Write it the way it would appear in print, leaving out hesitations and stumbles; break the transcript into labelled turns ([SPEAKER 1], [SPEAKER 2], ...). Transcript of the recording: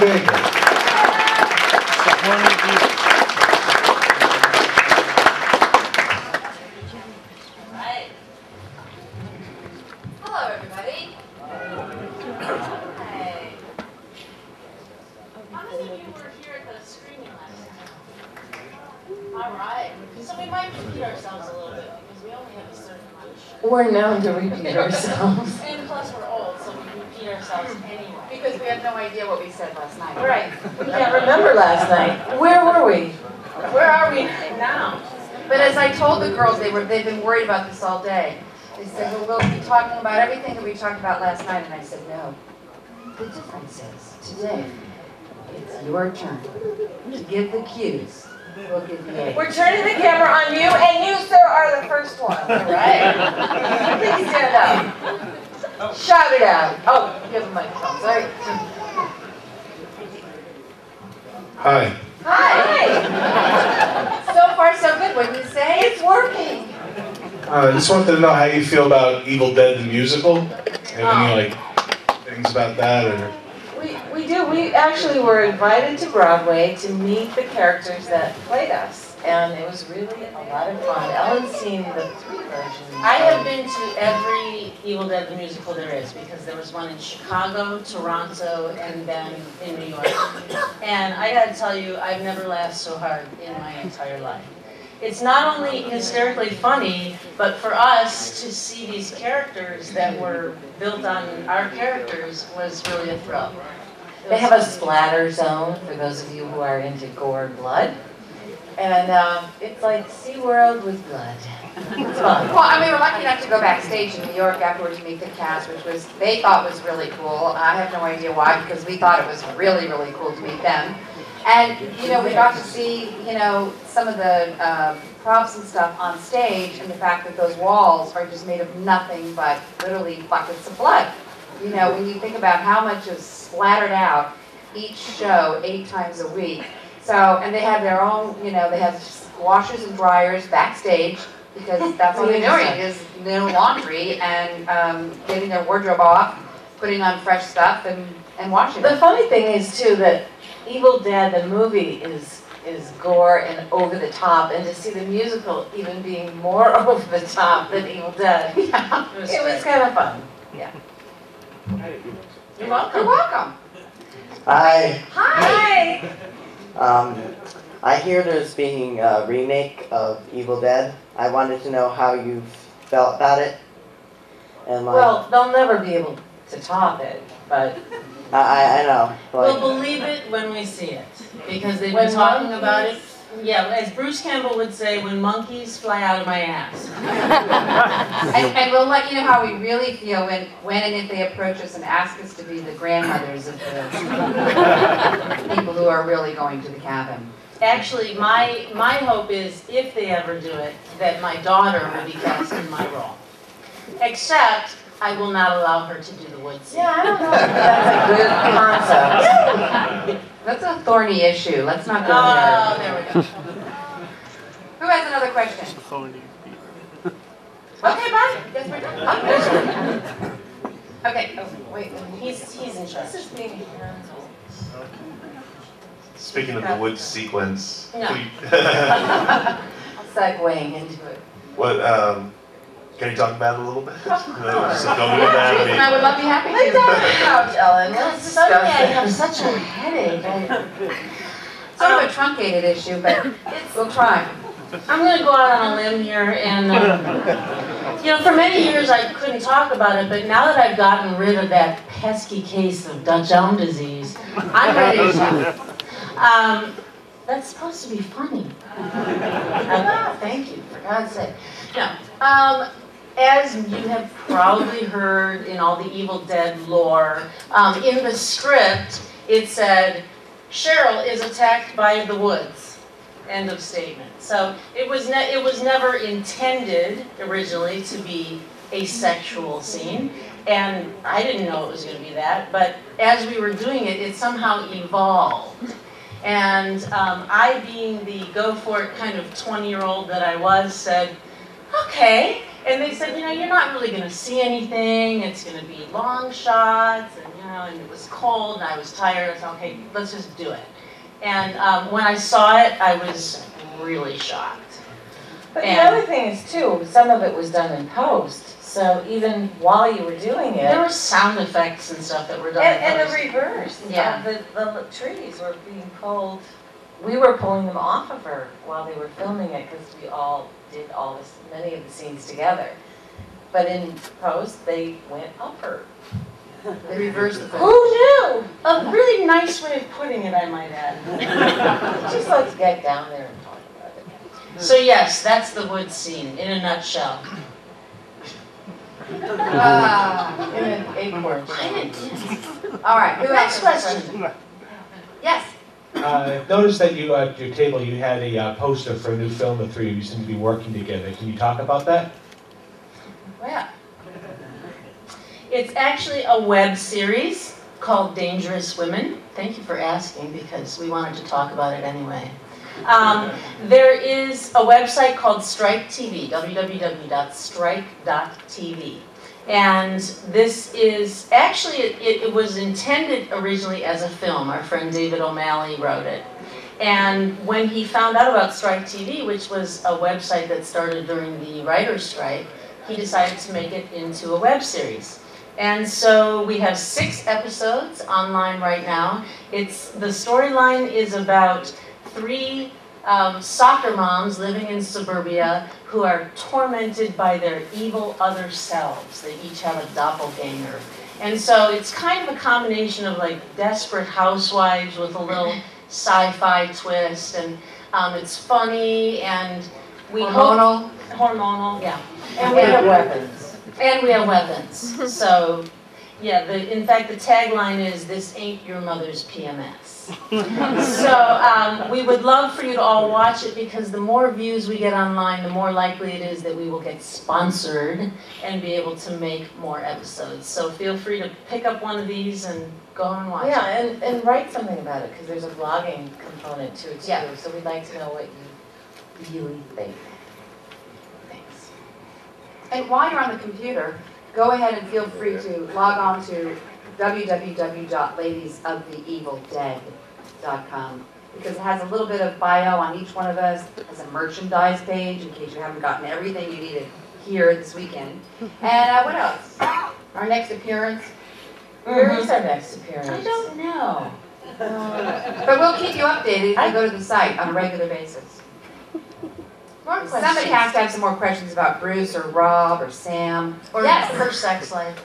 [SPEAKER 1] Baker.
[SPEAKER 2] Hello, everybody. Hi. How many of you were here at the screening last night? All right. So we might repeat ourselves a little bit because we only have a certain amount of show.
[SPEAKER 3] We're known to repeat ourselves.
[SPEAKER 2] And plus we're old, so we repeat ourselves anyway.
[SPEAKER 4] Because we have no idea what we said last night.
[SPEAKER 3] Right. We can't remember last night. Where were we?
[SPEAKER 2] Where are we now?
[SPEAKER 4] But as I told the girls, they've been worried about this all day. They said, well, we'll be talking about everything that we talked about last night. And I said, no. The difference is, today, it's your turn to give the cues. We'll give the aids.
[SPEAKER 3] We're turning the camera on you, and you, sir, are the first one.
[SPEAKER 4] All right.
[SPEAKER 3] Please stand up. Shout it out. Oh, you have a microphone. Sorry.
[SPEAKER 1] Hi.
[SPEAKER 4] Hi. So far, so good. Wouldn't you say?
[SPEAKER 3] It's working.
[SPEAKER 1] I just wanted to know how you feel about Evil Dead the musical. Have any things about that, or?
[SPEAKER 3] We do. We actually were invited to Broadway to meet the characters that played us, and it was really a lot of fun. Ellen's seen the 3 versions.
[SPEAKER 2] I have been to every Evil Dead the musical there is because there was one in Chicago, Toronto, and then in New York. And I gotta tell you, I've never laughed so hard in my entire life. It's not only hysterically funny, but for us to see these characters that were built on our characters was really a thrill.
[SPEAKER 3] They have a splatter zone for those of you who are into gore and blood. And it's like SeaWorld with blood. It's fun.
[SPEAKER 4] Well, I mean, we're lucky enough to go backstage in New York afterwards to meet the cast, which they thought was really cool. I have no idea why, because we thought it was really, really cool to meet them. And, we got to see, some of the props and stuff on stage, and the fact that those walls are just made of nothing but literally buckets of blood. When you think about how much is splattered out each show 8 times a week. So, and they have their own, they have washers and dryers backstage, because that's all they're doing is laundry and getting their wardrobe off, putting on fresh stuff, and washing it.
[SPEAKER 3] The funny thing is, too, that Evil Dead, the movie, is gore and over the top, and to see the musical even being more over the top than Evil Dead, yeah, it was kind of fun. Yeah.
[SPEAKER 2] You're welcome.
[SPEAKER 4] You're welcome.
[SPEAKER 5] Hi.
[SPEAKER 4] Hi.
[SPEAKER 5] I hear there's being a remake of Evil Dead. I wanted to know how you felt about it. And
[SPEAKER 3] well, they'll never be able to top it, but
[SPEAKER 5] I know.
[SPEAKER 2] We'll believe it when we see it, because they've been talking about it. Yeah, as Bruce Campbell would say, when monkeys fly out of my ass.
[SPEAKER 4] And we'll let you know how we really feel when and if they approach us and ask us to be the grandmothers of the people who are really going to the cabin.
[SPEAKER 2] Actually, my hope is, if they ever do it, that my daughter will be cast in my role. Except, I will not allow her to do the wood scene.
[SPEAKER 3] yeah, I don't know if that's a good concept.
[SPEAKER 4] That's a thorny issue. Let's not go
[SPEAKER 2] Oh,
[SPEAKER 4] there.
[SPEAKER 2] there we go.
[SPEAKER 4] Who has another question? Okay, bye. Yes, we're done. Oh, there's one. Okay. Oh, wait.
[SPEAKER 2] He's in charge.
[SPEAKER 3] This is being
[SPEAKER 6] Speaking of the wood sequence,
[SPEAKER 2] No.
[SPEAKER 3] segueing into it.
[SPEAKER 6] what can you talk about it a little bit? So don't do
[SPEAKER 4] And
[SPEAKER 6] that.
[SPEAKER 4] I would love to be happy
[SPEAKER 3] Lay
[SPEAKER 4] to.
[SPEAKER 3] down on the couch, Ellen. Let's
[SPEAKER 2] Suddenly I
[SPEAKER 3] discuss
[SPEAKER 2] have
[SPEAKER 3] it.
[SPEAKER 2] such a headache.
[SPEAKER 4] Sort of a truncated issue, but we'll try.
[SPEAKER 2] I'm going to go out on a limb here, and for many years I couldn't talk about it, but now that I've gotten rid of that pesky case of Dutch elm disease, I'm ready to talk. That's supposed to be funny. Thank you, for God's sake. No. As you have probably heard in all the Evil Dead lore, in the script it said, Cheryl is attacked by the woods. End of statement. So it was never intended originally to be a sexual scene, and I didn't know it was going to be that, but as we were doing it, it somehow evolved. And I, being the go-for-it kind of 20-year-old that I was, said, okay. And they said, you're not really going to see anything. It's going to be long shots, and and it was cold, and I was tired. I said, okay, let's just do it. And when I saw it, I was really shocked.
[SPEAKER 3] But the other thing is too, some of it was done in post, so even while you were doing it.
[SPEAKER 2] There were sound effects and stuff that were done in
[SPEAKER 3] And
[SPEAKER 2] post.
[SPEAKER 3] the reverse.
[SPEAKER 2] Yeah.
[SPEAKER 3] The trees were being pulled. We were pulling them off of her while they were filming it because we all did many of the scenes together. But in post, they went up her.
[SPEAKER 4] They reversed the
[SPEAKER 2] Who knew? A really nice way of putting it, I might add.
[SPEAKER 3] Just let's get down there and talk about it.
[SPEAKER 2] So yes, that's the wood scene in a nutshell.
[SPEAKER 3] In an acorn.
[SPEAKER 4] All right, who
[SPEAKER 2] Next
[SPEAKER 4] else?
[SPEAKER 2] question.
[SPEAKER 4] Yes.
[SPEAKER 1] I noticed that you, at your table, you had a poster for a new film the three of you seem to be working together. Can you talk about that?
[SPEAKER 3] Yeah.
[SPEAKER 2] It's actually a web series called Dangerous Women. Thank you for asking because we wanted to talk about it anyway. There is a website called Strike TV, www.strike.tv. And this is, actually, it was intended originally as a film. Our friend David O'Malley wrote it. And when he found out about Strike TV, which was a website that started during the writer's strike, he decided to make it into a web series. And so we have 6 episodes online right now. The storyline is about 3 soccer moms living in suburbia who are tormented by their evil other selves. They each have a doppelganger. And so it's kind of a combination of like Desperate Housewives with a little sci-fi twist, and it's funny, and we hormonal, yeah.
[SPEAKER 3] And we have weapons.
[SPEAKER 2] And we have weapons. So, yeah, in fact, the tagline is, "This ain't your mother's PMS." So, we would love for you to all watch it because the more views we get online, the more likely it is that we will get sponsored and be able to make more episodes. So feel free to pick up one of these and go and watch it.
[SPEAKER 3] Yeah, and write something about it because there's a blogging component to it too.
[SPEAKER 2] Yeah.
[SPEAKER 3] So we'd like to know what you really think.
[SPEAKER 2] Thanks.
[SPEAKER 4] And while you're on the computer, go ahead and feel free to log on to www.ladiesoftheevildead.com because it has a little bit of bio on each one of us. It has a merchandise page in case you haven't gotten everything you needed here this weekend. And what else? Our next appearance.
[SPEAKER 3] Where is our next appearance?
[SPEAKER 2] I don't know.
[SPEAKER 4] But we'll keep you updated if you go to the site on a regular basis.
[SPEAKER 2] More questions.
[SPEAKER 4] Somebody has to have some more questions about Bruce or Rob or Sam.
[SPEAKER 2] Or
[SPEAKER 4] Yes.
[SPEAKER 2] her sex life.